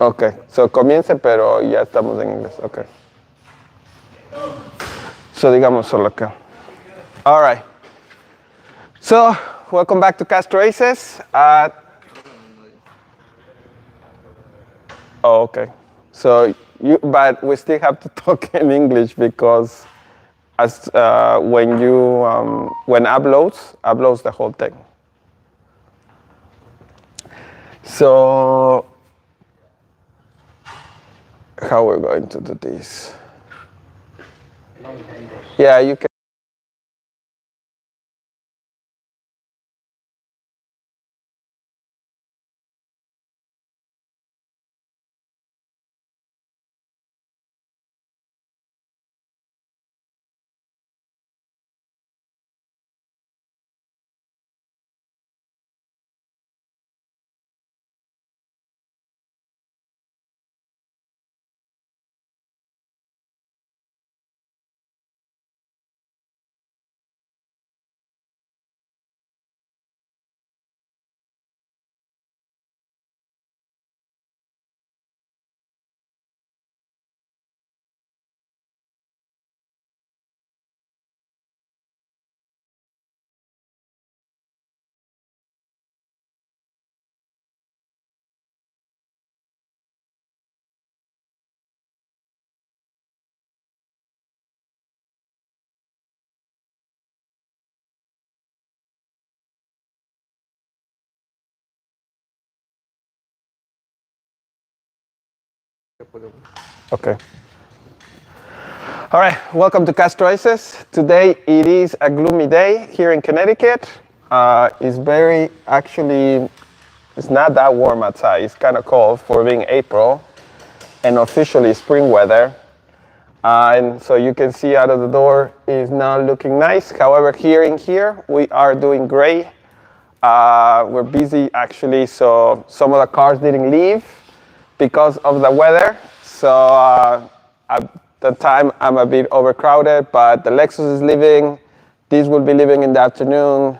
Okay, so comience, pero ya estamos en inglés. Okay. So digamos solo acá. All right. So welcome back to Castro Aces. Oh, okay. So but we still have to talk in English because as when uploads the whole thing. So how we're going to do this? Yeah, you can. Okay. All right, welcome to Castro Aces. Today it is a gloomy day here in Connecticut. It's not that warm outside. It's kind of cold for being April and officially spring weather. And so you can see out of the door is now looking nice. However, here we are doing gray. We're busy actually, so some of the cars didn't leave because of the weather. So at the time I'm a bit overcrowded, but the Lexus is leaving. This will be leaving in the afternoon.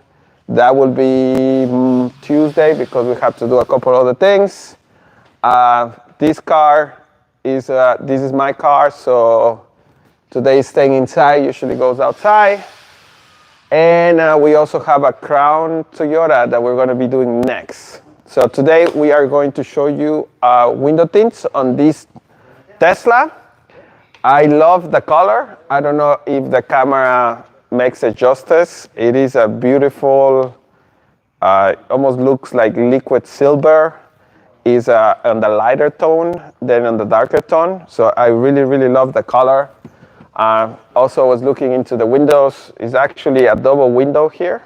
That will be Tuesday because we have to do a couple other things. This is my car, so today is staying inside, usually goes outside. And we also have a Crown Toyota that we're going to be doing next. So today we are going to show you window tints on this Tesla. I love the color. I don't know if the camera makes it justice. It is a beautiful, almost looks like liquid silver. Is on the lighter tone than on the darker tone. So I really, really love the color. Also, I was looking into the windows. It's actually a double window here.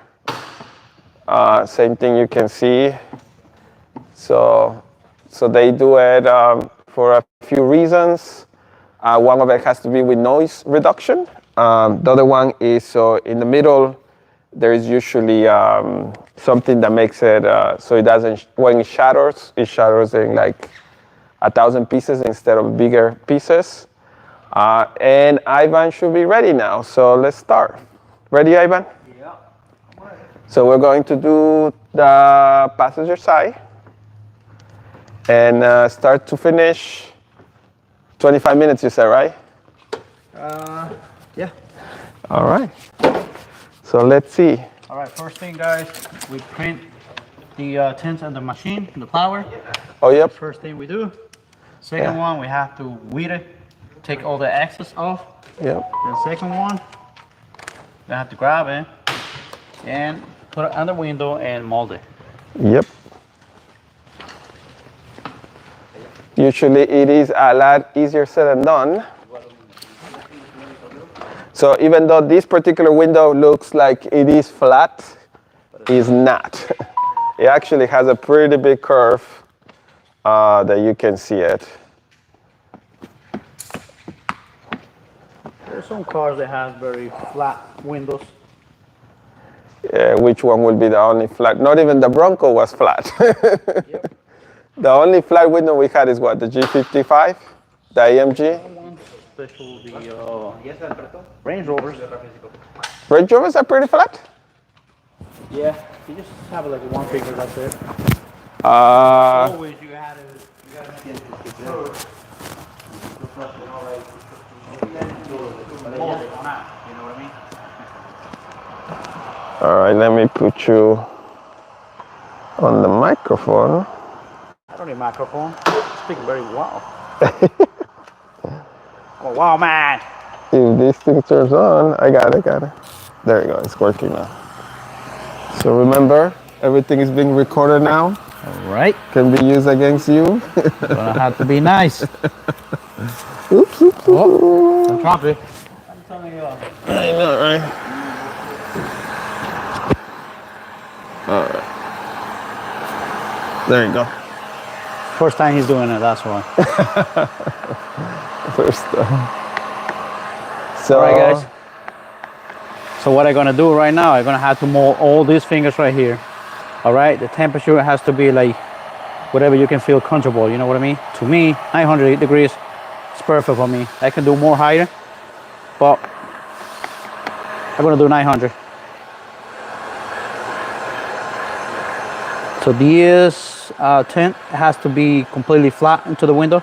Same thing you can see. So they do it for a few reasons. One of it has to be with noise reduction. The other one is so in the middle, there is usually something that makes it so it doesn't, when it shatters in like 1,000 pieces instead of bigger pieces. And Ivan should be ready now, so let's start. Ready, Ivan? Yeah. So we're going to do the passenger side and start to finish 25 minutes, you said, right? Yeah. All right. So let's see. All right, first thing, guys, we print the tints on the machine, the power. Oh, yep. First thing we do. Second one, we have to weed it, take all the excess off. Yep. The second one, we have to grab it and put it on the window and mold it. Yep. Usually it is a lot easier said than done. So even though this particular window looks like it is flat, it's not. It actually has a pretty big curve that you can see it. There's some cars that have very flat windows. Which one will be the only flat? Not even the Bronco was flat. Yep. The only flat window we had is what, the G55, the AMG? Especially the Range Rovers. Range Rovers are pretty flat? Yeah, you just have like one figure, that's it. Always you gotta make it sure. You know what I mean? All right, let me put you on the microphone. I don't need a microphone. Speak very well. Oh, wow, man. If this thing turns on, I got it. There you go, it's working now. So remember, everything is being recorded now. All right. Can be used against you. Gonna have to be nice. Oops. Oh, don't drop it. I'm telling you. I know, right? All right. There you go. First time he's doing it, that's why. First So, all right, guys. So what I'm gonna do right now, I'm gonna have to mold all these fingers right here. All right, the temperature has to be like whatever you can feel comfortable. You know what I mean? To me, 900 degrees is perfect for me. I can do more higher, but I'm gonna do 900. So this tint has to be completely flat into the window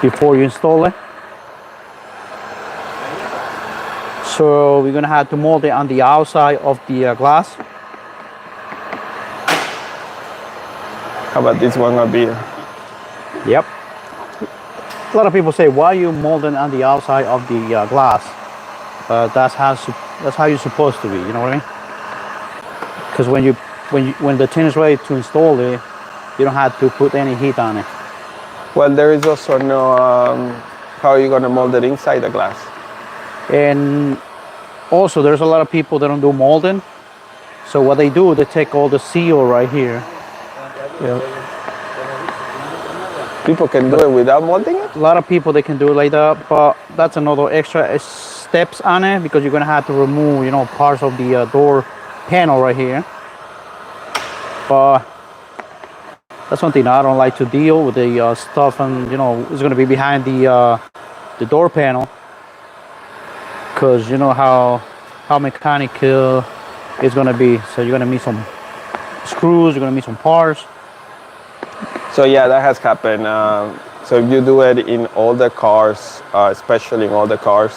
before you install it. So we're gonna have to mold it on the outside of the glass. how about this one up here? Yep. A lot of people say, why are you molding on the outside of the glass? That's how you're supposed to be. You know what I mean? Because when the tin is ready to install it, you don't have to put any heat on it. Well, there is also no, how are you going to mold it inside the glass? And also, there's a lot of people that don't do molding. So what they do, they take all the seal right here. Yeah. People can do it without molding it? A lot of people, they can do it like that, but that's another extra steps on it because you're gonna have to remove, parts of the door panel right here. But that's one thing I don't like to deal with the stuff, and it's gonna be behind the door panel, because you know how mechanical it's gonna be. So you're gonna need some screws, you're gonna need some parts. So yeah, that has happened. So if you do it in older cars, especially in older cars,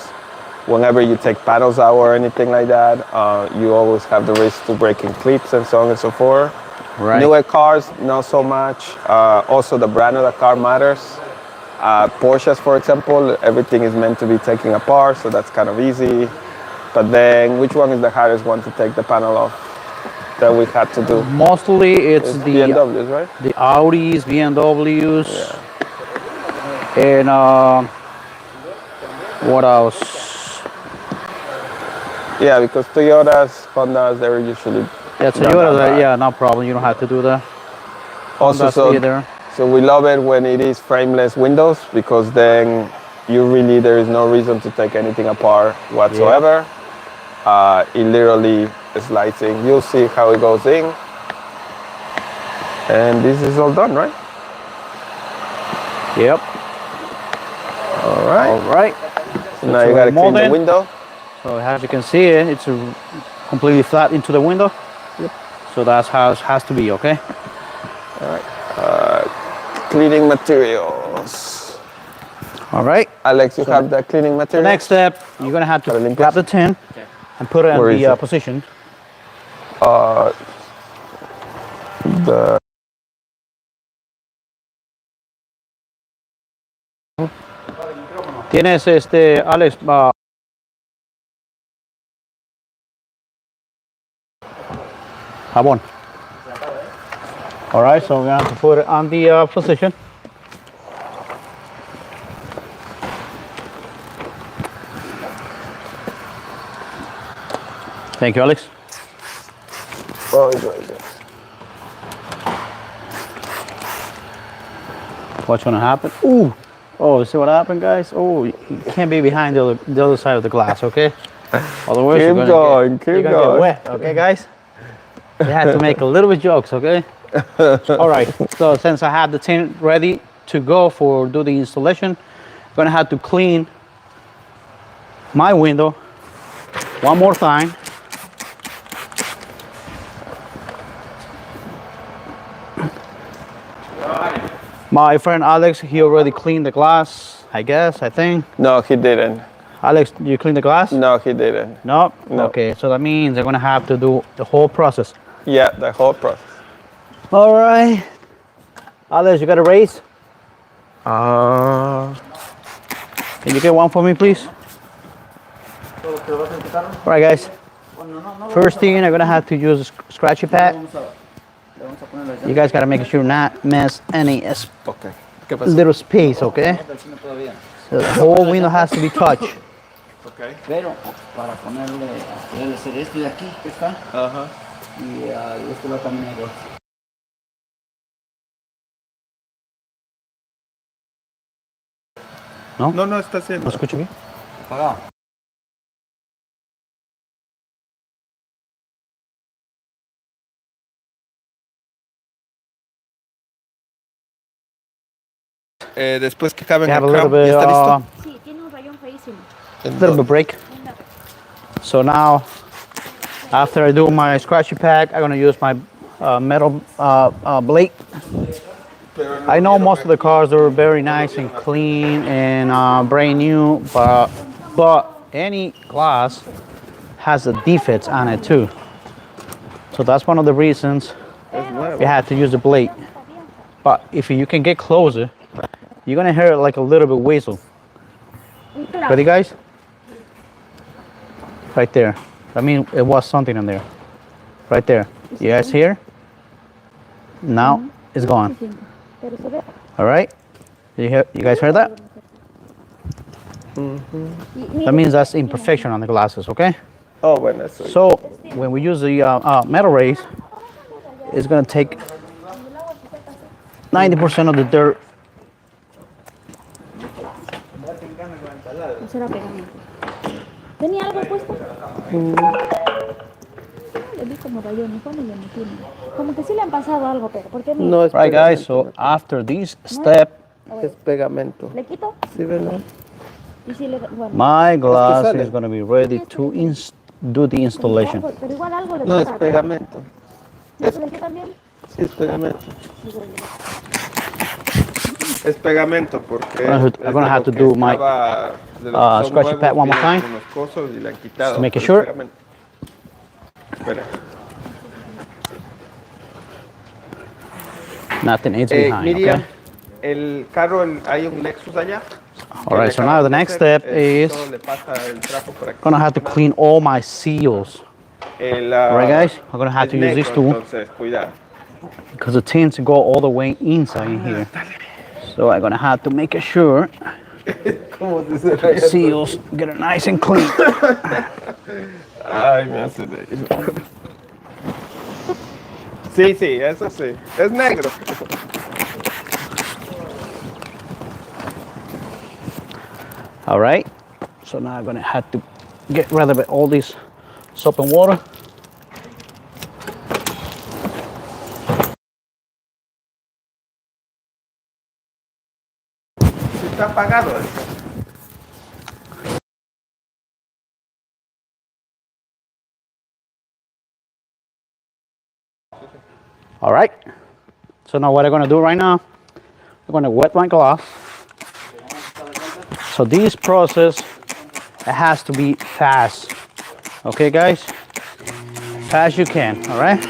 whenever you take panels out or anything like that, you always have the risk to breaking clips and so on and so forth. Right. Newer cars, not so much. Also, the brand of the car matters. Porsches, for example, everything is meant to be taken apart, so that's kind of easy. But then, which one is the hardest one to take the panel off that we had to do? Mostly it's the BMWs, right? The Audis, BMWs, and what else? Yeah, because Toyotas, Hondas, they're usually Toyota, no problem. You don't have to do that. Also, either. So we love it when it is frameless windows, because then there is no reason to take anything apart whatsoever. Yeah. It literally slides in. You'll see how it goes in. And this is all done, right? Yep. All right. All right. So now you gotta clean the window. So as you can see, it's completely flat into the window. Yep. So that's how it has to be, okay? All right. Cleaning materials. All right. Alex, you have the cleaning materials? The next step, you're gonna have to grab the tin and put it in the position. Tienes Alex, jabón. All right, so we're gonna have to put it on the position. Thank you, Alex. Oh, it's right there. What's gonna happen? Ooh! Oh, see what happened, guys? Oh, you can't be behind the other side of the glass, okay? Otherwise, keep going. Get wet, okay, guys? We had to make a little bit jokes, okay? All right. So since I have the tin ready to go for do the installation, I'm gonna have to clean my window one more time. My friend Alex, he already cleaned the glass, I guess, I think. No, he didn't. Alex, you clean the glass? No, he didn't. No? No. Okay, so that means they're gonna have to do the whole process. Yeah, the whole process. All right. Alex, you got a raise? Ah. Can you get one for me, please? All right, guys. First thing, I'm gonna have to use a scratchy pad. You guys gotta make sure not mess any Okay. little space, okay? So the whole window has to be touched. Okay. Pero para ponerle, debe ser este de aquí que está Ajá. y este va también igual. ¿No? No, no está haciendo. ¿Lo escucho bien? Apagado. Después que acaben We have a el little crown, bit, ¿ya está listo? Sí, tiene un rayón feísimo. little bit break. So now, after I do my scratchy pack, I'm gonna use my metal blade. I know most of the cars are very nice and clean and brand new, but any glass has the defects on it too. So that's one of the reasons you have to use the blade. But if you can get closer, you're gonna hear it like a little bit whistle. Ready, guys? Right there. I mean, it was something in there. Right there. You guys hear? Now it's gone. All right. You guys heard that? That means that's imperfection on the glasses. Okay. Oh, bueno, eso. So when we use the metal rays, it's gonna take 90% of the dirt. Eso era pegamento. ¿Tenía algo puesto? Le vi como rayones, ¿cuándo le metieron? Como que sí le han pasado algo, pero ¿por qué no? No es Right, guys. pegamento. So after this step, Es pegamento. ¿Le quito? ¿Sí, verdad? Y si le... Bueno. my glass sale. is gonna be ready to do the installation. Pero igual algo le No, es pasa. pegamento. ¿Le quito también? Sí, es pegamento. Es pegamento porque I'm gonna have to do my, scratchy pad one more time. Unos cosos y le han quitado. To make it pero es sure. pegamento. Espera. Nothing is behind. Miriam, Okay. el carro, hay un Lexus allá. All right. So now the next step is Solo le pasa el trapo por aquí. gonna have to clean all my seals. All right, guys. I'm gonna have to use this tool Entonces, cuidado. because the tints go all the way inside in here. So I'm gonna have to make sure ¿Cómo se the cerra seals get it nice and clean. Ay, me hace reír. Sí, sí, eso sí. Es negro. All right. So now I'm gonna have to get rid of all this soap and water. Sí, está apagado eso. All right. So now what I'm gonna do right now, I'm gonna wet my glass. So this process, it has to be fast. Okay, guys? Fast you can, all right?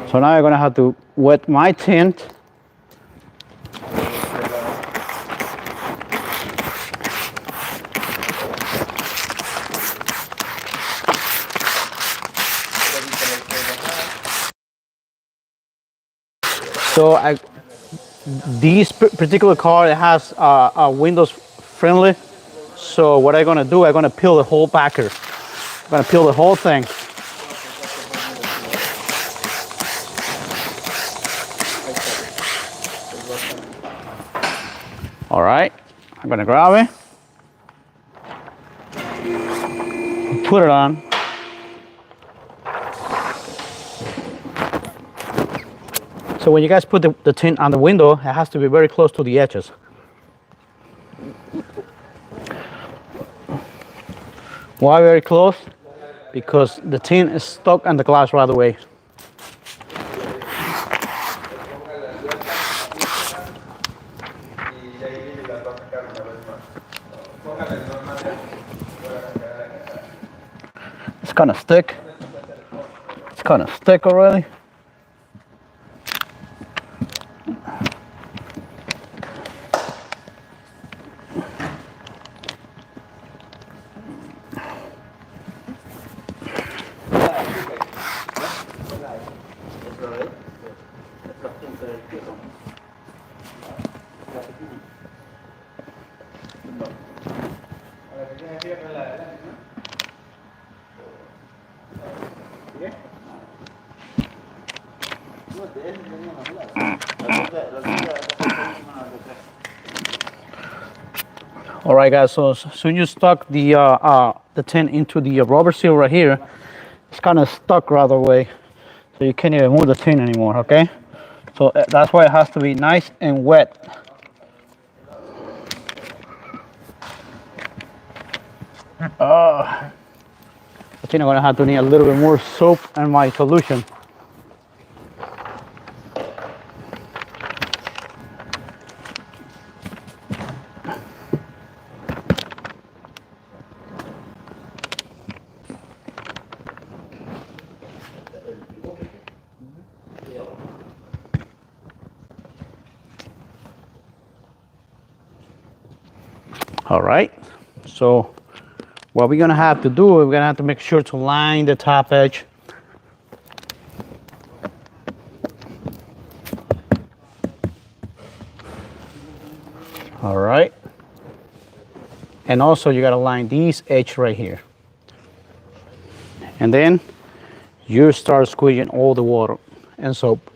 So now I'm gonna have to wet my tint. So this particular car, it has Windows friendly. So what I'm gonna do, I'm gonna peel the whole backer. I'm gonna peel the whole thing. All right, I'm gonna grab it, put it on. So when you guys put the tint on the window, it has to be very close to the edges. Why very close? Because the tint is stuck on the glass right away. kind of stick. It's kind of stick already. All right, guys. So soon you stuck the tint into the rubber seal right here. It's kind of stuck right away, so you can't even move the tint anymore. Okay, so that's why it has to be nice and wet. I think I'm gonna have to need a little bit more soap and my solution. All right, so what we're gonna have to do, we're gonna have to make sure to line the top edge. All right, and also you gotta line these edge right here, and then you start squeezing all the water and soap.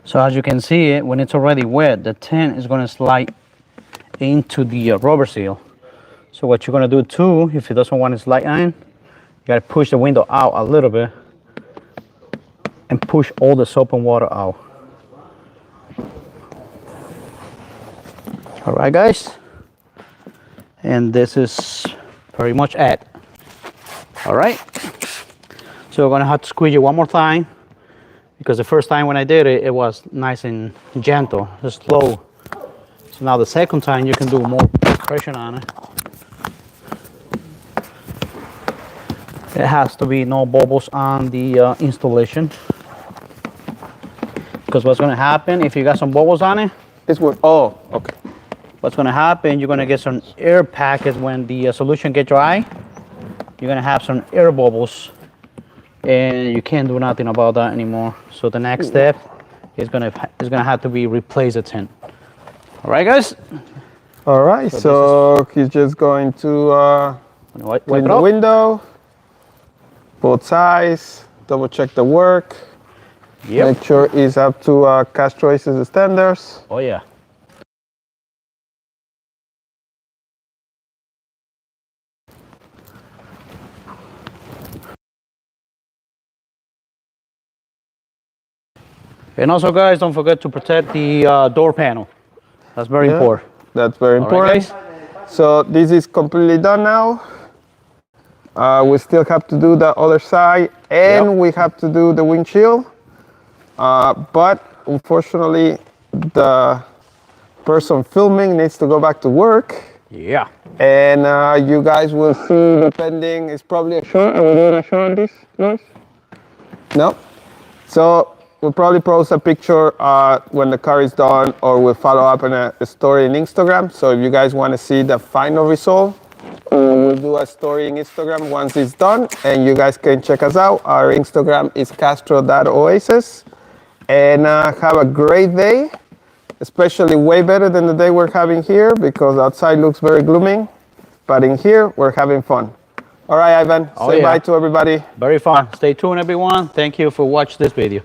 So as you can see, when it's already wet, the tint is going to slide into the rubber seal. So what you're going to do too, if it doesn't want to slide in, you got to push the window out a little bit and push all the soap and water out. All right, guys, and this is pretty much it. All right, so we're going to have to squeeze it one more time, because the first time when I did it, it was nice and gentle, just slow. So now the second time you can do more pressure on it. It has to be no bubbles on the installation, because what's going to happen if you got some bubbles on it? This one, oh, okay. What's going to happen, you're going to get some air packets when the solution gets dry. You're going to have some air bubbles, and you can't do nothing about that anymore. So the next step is gonna have to be replace the tint. All right, guys. All right, so he's just going to clean the window, both sides, double check the work. Yep. Make sure it's up to Castro Aces standards. Oh yeah. And also, guys, don't forget to protect the door panel. That's very important. That's very important. Right, so this is completely done now. We still have to do the other side, and we have to do the windshield. But unfortunately, the person filming needs to go back to work. Yeah. And you guys will see, depending, it's probably a shot. Are we doing a shot on this? No? So we'll probably post a picture when the car is done, or we'll follow up in a story in Instagram. So if you guys want to see the final result, we'll do a story in Instagram once it's done, and you guys can check us out. Our Instagram is castro.oasis. And have a great day, especially way better than the day we're having here, because outside looks very gloomy, but in here we're having fun. All right, Ivan, say bye to everybody. Very fun. Stay tuned, everyone. Thank you for watching this video.